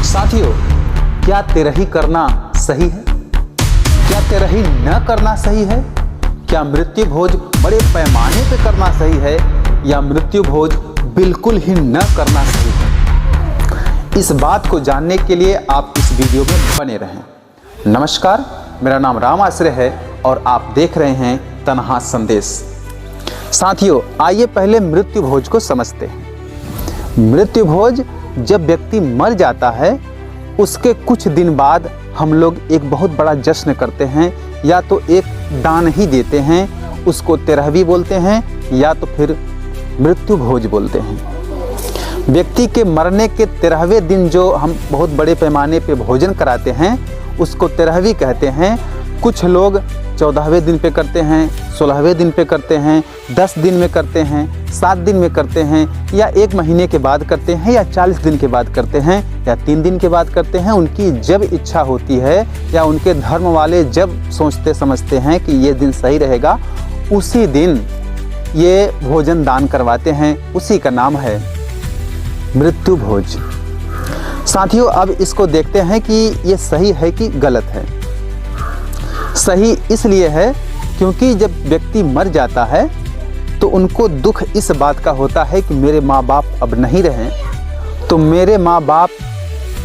साथियों, क्या तिरही करना सही है? क्या तिरही न करना सही है? क्या मृत्यु भोज बड़े पैमाने पे करना सही है या मृत्यु भोज बिल्कुल ही न करना सही है? इस बात को जानने के लिए आप इस वीडियो में बने रहें। नमस्कार, मेरा नाम राम आश्रय है और आप देख रहे हैं तन्हा संदेश। साथियों, आइए पहले मृत्यु भोज को समझते हैं। मृत्यु भोज जब व्यक्ति मर जाता है उसके कुछ दिन बाद हम लोग एक बहुत बड़ा जश्न करते हैं, या तो एक दान ही देते हैं, उसको तिरहवी बोलते हैं या तो फिर मृत्यु भोज बोलते हैं। व्यक्ति के मरने के 13वें दिन जो हम बहुत बड़े पैमाने पे भोजन कराते हैं उसको तिरहवी कहते हैं। कुछ लोग 14वें दिन पे करते हैं, 16वें दिन पे करते हैं, 10 दिन में करते हैं, 7 दिन में करते हैं, या 1 महीने के बाद करते हैं, या 40 दिन के बाद करते हैं, या 3 दिन के बाद करते हैं। उनकी जब इच्छा होती है या उनके धर्म वाले जब सोचते समझते हैं कि ये दिन सही रहेगा, उसी दिन ये भोजन दान करवाते हैं। उसी का नाम है मृत्यु भोज। साथियों, अब इसको देखते हैं कि ये सही है कि गलत है। सही इसलिए है क्योंकि जब व्यक्ति मर जाता है तो उनको दुख इस बात का होता है कि मेरे माँ बाप अब नहीं रहे, तो मेरे माँ बाप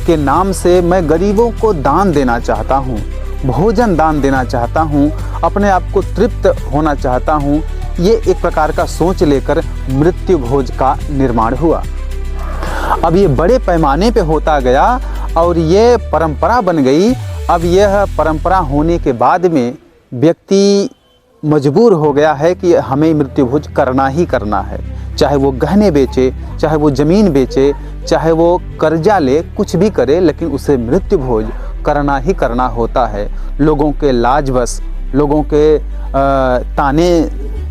के नाम से मैं गरीबों को दान देना चाहता हूँ, भोजन दान देना चाहता हूँ, अपने आप को तृप्त होना चाहता हूँ। ये एक प्रकार का सोच लेकर मृत्यु भोज का निर्माण हुआ। अब ये बड़े पैमाने पे होता गया और ये परंपरा बन गई। अब यह परंपरा होने के बाद में व्यक्ति मजबूर हो गया है कि हमें मृत्यु भोज करना ही करना है। चाहे वो गहने बेचे, चाहे वो ज़मीन बेचे, चाहे वो कर्जा ले, कुछ भी करे, लेकिन उसे मृत्यु भोज करना ही करना होता है। लोगों के लाज बस, लोगों के ताने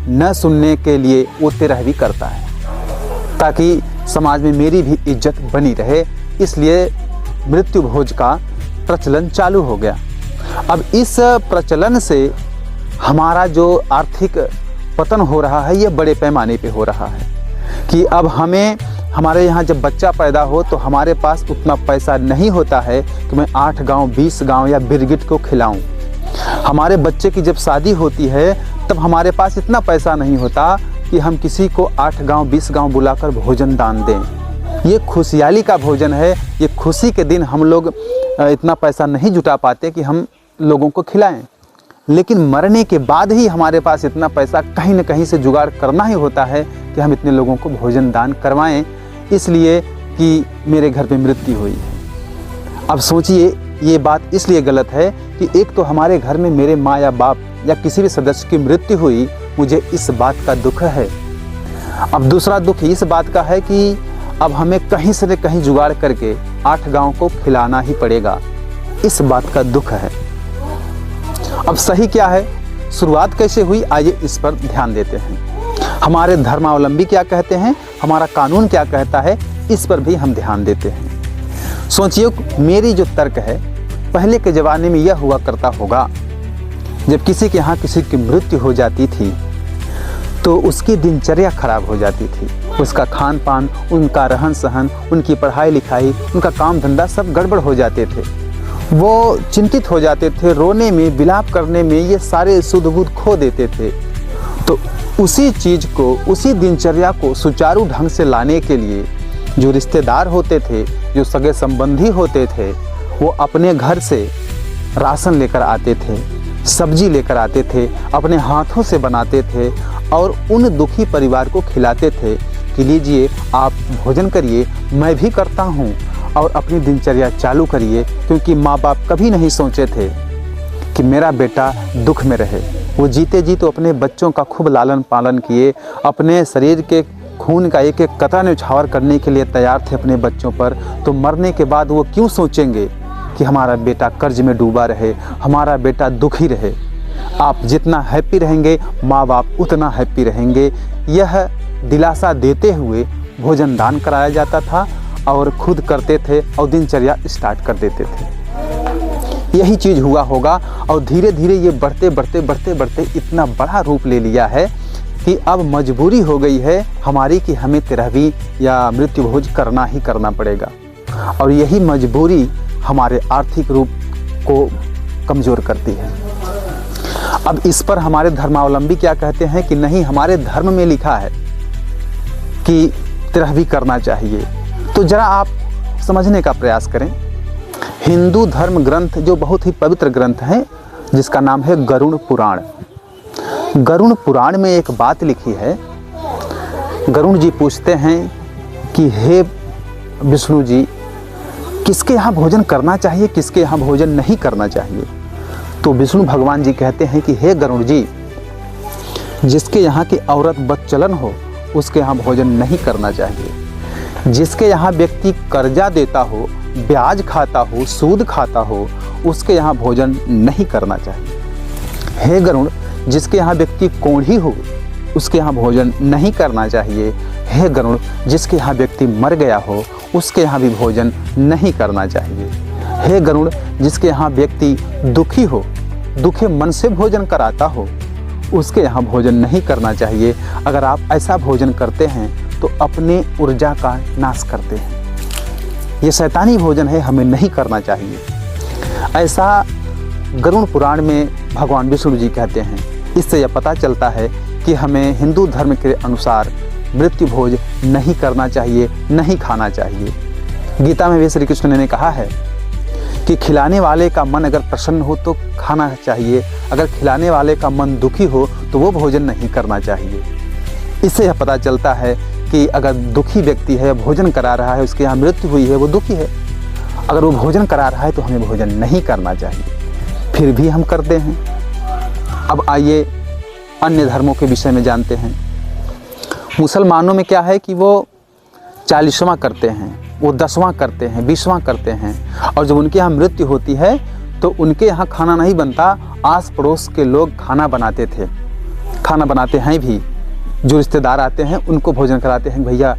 न सुनने के लिए वो तिरहवी करता है ताकि समाज में मेरी भी इज्जत बनी रहे। इसलिए मृत्यु भोज का प्रचलन चालू हो गया। अब इस प्रचलन से हमारा जो आर्थिक पतन हो रहा है ये बड़े पैमाने पे हो रहा है कि अब हमारे यहाँ जब बच्चा पैदा हो तो हमारे पास उतना पैसा नहीं होता है कि मैं 8 गांव 20 गांव या बिरगिट को खिलाऊं। हमारे बच्चे की जब शादी होती है तब हमारे पास इतना पैसा नहीं होता कि हम किसी को 8 गांव 20 गांव बुलाकर भोजन दान दें। ये खुशहाली का भोजन है। ये खुशी के दिन हम लोग इतना पैसा नहीं जुटा पाते कि हम लोगों को खिलाएं, लेकिन मरने के बाद ही हमारे पास इतना पैसा कहीं न कहीं से जुगाड़ करना ही होता है कि हम इतने लोगों को भोजन दान करवाएं, इसलिए कि मेरे घर पे मृत्यु हुई है। अब सोचिए, ये बात इसलिए गलत है कि एक तो हमारे घर में मेरे माँ या बाप या किसी भी सदस्य की मृत्यु हुई, मुझे इस बात का दुख है। अब दूसरा दुख इस बात का है कि अब हमें कहीं से न कहीं जुगाड़ करके 8 गांव को खिलाना ही पड़ेगा। इस बात का दुख है। अब सही क्या है, शुरुआत कैसे हुई, आइए इस पर ध्यान देते हैं। हमारे धर्मावलंबी क्या कहते हैं, हमारा कानून क्या कहता है, इस पर भी हम ध्यान देते हैं। सोचिए, मेरी जो तर्क है, पहले के ज़माने में यह हुआ करता होगा, जब किसी के यहाँ किसी की मृत्यु हो जाती थी तो उसकी दिनचर्या खराब हो जाती थी। उसका खान पान, उनका रहन सहन, उनकी पढ़ाई लिखाई, उनका काम धंधा सब गड़बड़ हो जाते थे। वो चिंतित हो जाते थे, रोने में, विलाप करने में ये सारे सुध बुध खो देते थे। तो उसी चीज़ को, उसी दिनचर्या को सुचारू ढंग से लाने के लिए जो रिश्तेदार होते थे, जो सगे संबंधी होते थे, वो अपने घर से राशन लेकर आते थे, सब्जी लेकर आते थे, अपने हाथों से बनाते थे और उन दुखी परिवार को खिलाते थे कि लीजिए आप भोजन करिए, मैं भी करता हूँ, और अपनी दिनचर्या चालू करिए। क्योंकि माँ बाप कभी नहीं सोचे थे कि मेरा बेटा दुख में रहे। वो जीते जी तो अपने बच्चों का खूब लालन पालन किए, अपने शरीर के खून का एक एक कतरा न्यौछावर करने के लिए तैयार थे अपने बच्चों पर। तो मरने के बाद वो क्यों सोचेंगे कि हमारा बेटा कर्ज में डूबा रहे, हमारा बेटा दुखी रहे। आप जितना हैप्पी रहेंगे, माँ बाप उतना हैप्पी रहेंगे। यह दिलासा देते हुए भोजन दान कराया जाता था और खुद करते थे और दिनचर्या स्टार्ट कर देते थे। यही चीज़ हुआ होगा और धीरे धीरे ये बढ़ते बढ़ते इतना बड़ा रूप ले लिया है कि अब मजबूरी हो गई है हमारी कि हमें तिरहवी या मृत्यु भोज करना ही करना पड़ेगा। और यही मजबूरी हमारे आर्थिक रूप को कमज़ोर करती है। अब इस पर हमारे धर्मावलंबी क्या कहते हैं कि नहीं, हमारे धर्म में लिखा है कि तिरहवी करना चाहिए। तो ज़रा आप समझने का प्रयास करें। हिंदू धर्म ग्रंथ जो बहुत ही पवित्र ग्रंथ है, जिसका नाम है गरुड़ पुराण। गरुड़ पुराण में एक बात लिखी है। गरुड़ जी पूछते हैं कि हे विष्णु जी, किसके यहाँ भोजन करना चाहिए, किसके यहाँ भोजन नहीं करना चाहिए। तो विष्णु भगवान जी कहते हैं कि हे गरुड़ जी, जिसके यहाँ की औरत बदचलन हो उसके यहाँ भोजन नहीं करना चाहिए। जिसके यहाँ व्यक्ति कर्जा देता हो, ब्याज खाता हो, सूद खाता हो, उसके यहाँ भोजन नहीं करना चाहिए। हे गरुड़, जिसके यहाँ व्यक्ति कोढ़ी हो उसके यहाँ भोजन नहीं करना चाहिए। हे गरुड़, जिसके यहाँ व्यक्ति मर गया हो उसके यहाँ भी भोजन नहीं करना चाहिए। हे गरुड़, जिसके यहाँ व्यक्ति दुखी हो, दुखे मन से भोजन कराता हो, उसके यहाँ भोजन नहीं करना चाहिए। अगर आप ऐसा भोजन करते हैं तो अपने ऊर्जा का नाश करते हैं। ये शैतानी भोजन है, हमें नहीं करना चाहिए। ऐसा गरुड़ पुराण में भगवान विष्णु जी कहते हैं। इससे यह पता चलता है कि हमें हिंदू धर्म के अनुसार मृत्यु भोज नहीं करना चाहिए, नहीं खाना चाहिए। गीता में भी श्री कृष्ण ने कहा है कि खिलाने वाले का मन अगर प्रसन्न हो तो खाना चाहिए, अगर खिलाने वाले का मन दुखी हो तो वो भोजन नहीं करना चाहिए। इससे यह पता चलता है कि अगर दुखी व्यक्ति है, भोजन करा रहा है, उसके यहाँ मृत्यु हुई है, वो दुखी है, अगर वो भोजन करा रहा है तो हमें भोजन नहीं करना चाहिए। फिर भी हम करते हैं। अब आइए अन्य धर्मों के विषय में जानते हैं। मुसलमानों में क्या है कि वो 40वां करते हैं, वो 10वां करते हैं, 20वां करते हैं, और जब उनके यहाँ मृत्यु होती है तो उनके यहाँ खाना नहीं बनता, आस पड़ोस के लोग खाना बनाते थे, खाना बनाते हैं भी। जो रिश्तेदार आते हैं उनको भोजन कराते हैं, भैया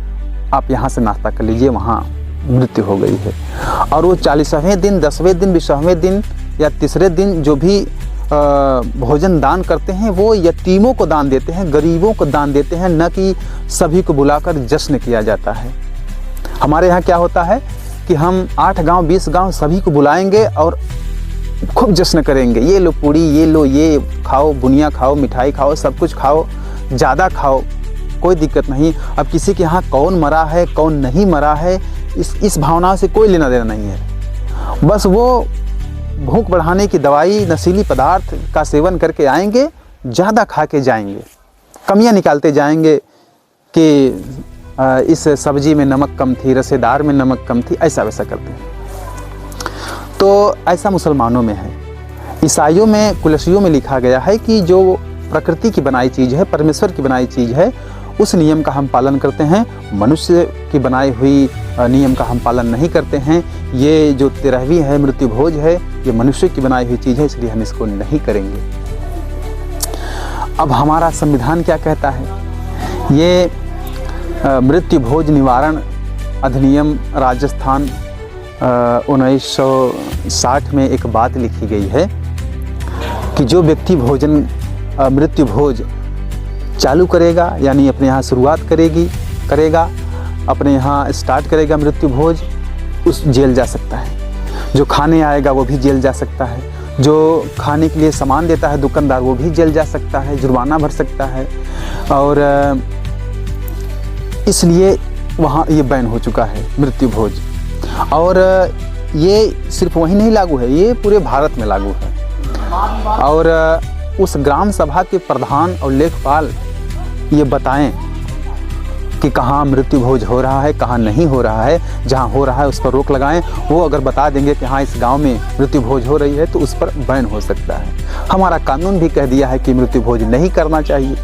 आप यहाँ से नाश्ता कर लीजिए, वहाँ मृत्यु हो गई है। और वो 40वें दिन, 10वें दिन, 20वें दिन या तीसरे दिन जो भी भोजन दान करते हैं वो यतीमों को दान देते हैं, गरीबों को दान देते हैं, न कि सभी को बुलाकर जश्न किया जाता है। हमारे यहाँ क्या होता है कि हम 8 गांव 20 गांव सभी को बुलाएंगे और खूब जश्न करेंगे। ये लो पूड़ी, ये लो, ये खाओ, बुनिया खाओ, मिठाई खाओ, सब कुछ खाओ, ज़्यादा खाओ, कोई दिक्कत नहीं। अब किसी के यहाँ कौन मरा है कौन नहीं मरा है इस भावना से कोई लेना देना नहीं है। बस वो भूख बढ़ाने की दवाई, नशीली पदार्थ का सेवन करके आएंगे, ज़्यादा खा के जाएंगे, कमियां निकालते जाएंगे कि इस सब्जी में नमक कम थी, रसेदार में नमक कम थी, ऐसा वैसा करते हैं। तो ऐसा मुसलमानों में है। ईसाइयों में, कुलसियों में लिखा गया है कि जो प्रकृति की बनाई चीज़ है, परमेश्वर की बनाई चीज़ है, उस नियम का हम पालन करते हैं। मनुष्य की बनाई हुई नियम का हम पालन नहीं करते हैं। ये जो 13वीं है, मृत्यु भोज है, ये मनुष्य की बनाई हुई चीज़ है, इसलिए हम इसको नहीं करेंगे। अब हमारा संविधान क्या कहता है? ये मृत्यु भोज निवारण अधिनियम राजस्थान 1960 में एक बात लिखी गई है कि जो व्यक्ति मृत्यु भोज चालू करेगा, यानी अपने यहाँ शुरुआत करेगा, अपने यहाँ स्टार्ट करेगा मृत्यु भोज, उस जेल जा सकता है। जो खाने आएगा वो भी जेल जा सकता है। जो खाने के लिए सामान देता है दुकानदार, वो भी जेल जा सकता है, जुर्माना भर सकता है। और इसलिए वहाँ ये बैन हो चुका है मृत्यु भोज। और ये सिर्फ वहीं नहीं लागू है, ये पूरे भारत में लागू है। और उस ग्राम सभा के प्रधान और लेखपाल ये बताएं कि कहाँ मृत्यु भोज हो रहा है, कहाँ नहीं हो रहा है। जहाँ हो रहा है उस पर रोक लगाएं। वो अगर बता देंगे कि हाँ इस गांव में मृत्यु भोज हो रही है तो उस पर बैन हो सकता है। हमारा कानून भी कह दिया है कि मृत्यु भोज नहीं करना चाहिए।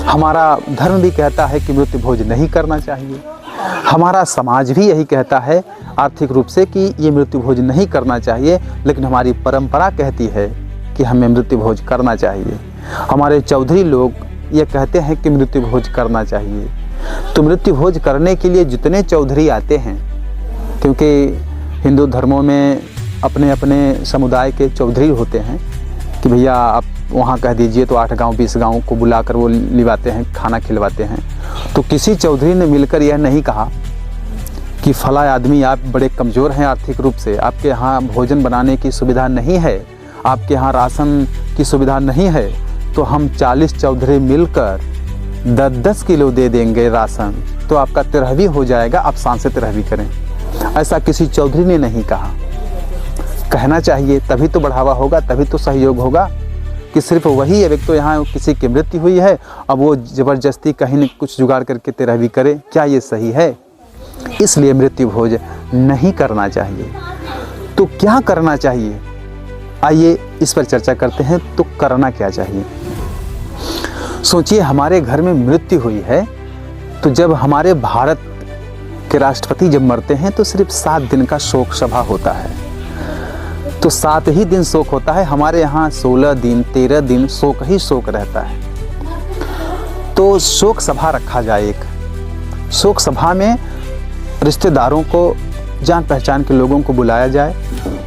हमारा धर्म भी कहता है कि मृत्यु भोज नहीं करना चाहिए। हमारा समाज भी यही कहता है आर्थिक रूप से कि ये मृत्यु भोज नहीं करना चाहिए, लेकिन हमारी परंपरा कहती है कि हमें मृत्यु भोज करना चाहिए। हमारे चौधरी लोग ये कहते हैं कि मृत्यु भोज करना चाहिए। तो मृत्यु भोज करने के लिए जितने चौधरी आते हैं, क्योंकि हिंदू धर्मों में अपने अपने समुदाय के चौधरी होते हैं कि भैया आप वहाँ कह दीजिए, तो 8 गांव 20 गांव को बुलाकर वो लिवाते हैं, खाना खिलवाते हैं। तो किसी चौधरी ने मिलकर यह नहीं कहा कि फला आदमी आप बड़े कमज़ोर हैं आर्थिक रूप से, आपके यहाँ भोजन बनाने की सुविधा नहीं है, आपके यहाँ राशन की सुविधा नहीं है, तो हम 40 चौधरी मिलकर 10-10 किलो दे देंगे राशन, तो आपका 13वीं हो जाएगा, आप शान से 13वीं करें। ऐसा किसी चौधरी ने नहीं कहा। कहना चाहिए, तभी तो बढ़ावा होगा, तभी तो सहयोग होगा। कि सिर्फ वही एक तो यहाँ किसी की मृत्यु हुई है, अब वो ज़बरदस्ती कहीं न कुछ जुगाड़ करके 13वीं करे, क्या ये सही है? इसलिए मृत्यु भोज नहीं करना चाहिए। तो क्या करना चाहिए, आइए इस पर चर्चा करते हैं। तो करना क्या चाहिए? सोचिए, हमारे घर में मृत्यु हुई है, तो जब हमारे भारत के राष्ट्रपति जब मरते हैं तो सिर्फ 7 दिन का शोक सभा होता है। तो 7 ही दिन शोक होता है। हमारे यहाँ 16 दिन 13 दिन शोक ही शोक रहता है। तो शोक सभा रखा जाए। एक शोक सभा में रिश्तेदारों को, जान पहचान के लोगों को बुलाया जाए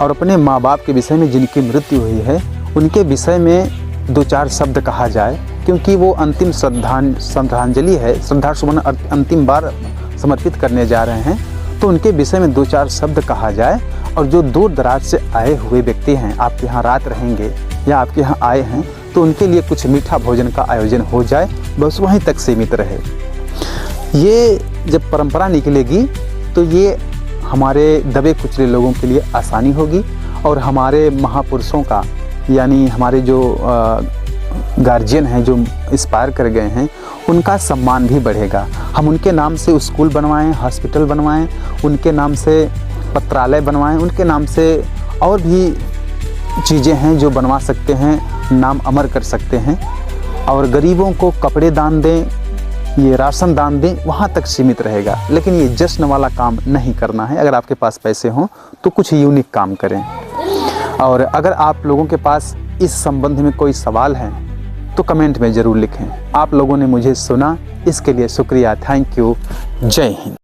और अपने माँ बाप के विषय में जिनकी मृत्यु हुई है उनके विषय में 2-4 शब्द कहा जाए, क्योंकि वो अंतिम श्रद्धांजलि है, श्रद्धा सुमन अंतिम बार समर्पित करने जा रहे हैं। तो उनके विषय में 2-4 शब्द कहा जाए और जो दूर दराज से आए हुए व्यक्ति हैं, आपके यहाँ रात रहेंगे या आपके यहाँ आए हैं, तो उनके लिए कुछ मीठा भोजन का आयोजन हो जाए, बस वहीं तक सीमित रहे। ये जब परंपरा निकलेगी तो ये हमारे दबे कुचले लोगों के लिए आसानी होगी और हमारे महापुरुषों का, यानी हमारे जो गार्जियन हैं जो इंस्पायर कर गए हैं, उनका सम्मान भी बढ़ेगा। हम उनके नाम से स्कूल बनवाएं, हॉस्पिटल बनवाएं, उनके नाम से पत्रालय बनवाएं, उनके नाम से और भी चीज़ें हैं जो बनवा सकते हैं, नाम अमर कर सकते हैं। और गरीबों को कपड़े दान दें, ये राशन दान दें, वहाँ तक सीमित रहेगा। लेकिन ये जश्न वाला काम नहीं करना है। अगर आपके पास पैसे हों तो कुछ यूनिक काम करें। और अगर आप लोगों के पास इस संबंध में कोई सवाल है तो कमेंट में ज़रूर लिखें। आप लोगों ने मुझे सुना, इसके लिए शुक्रिया। Thank you. जय हिंद।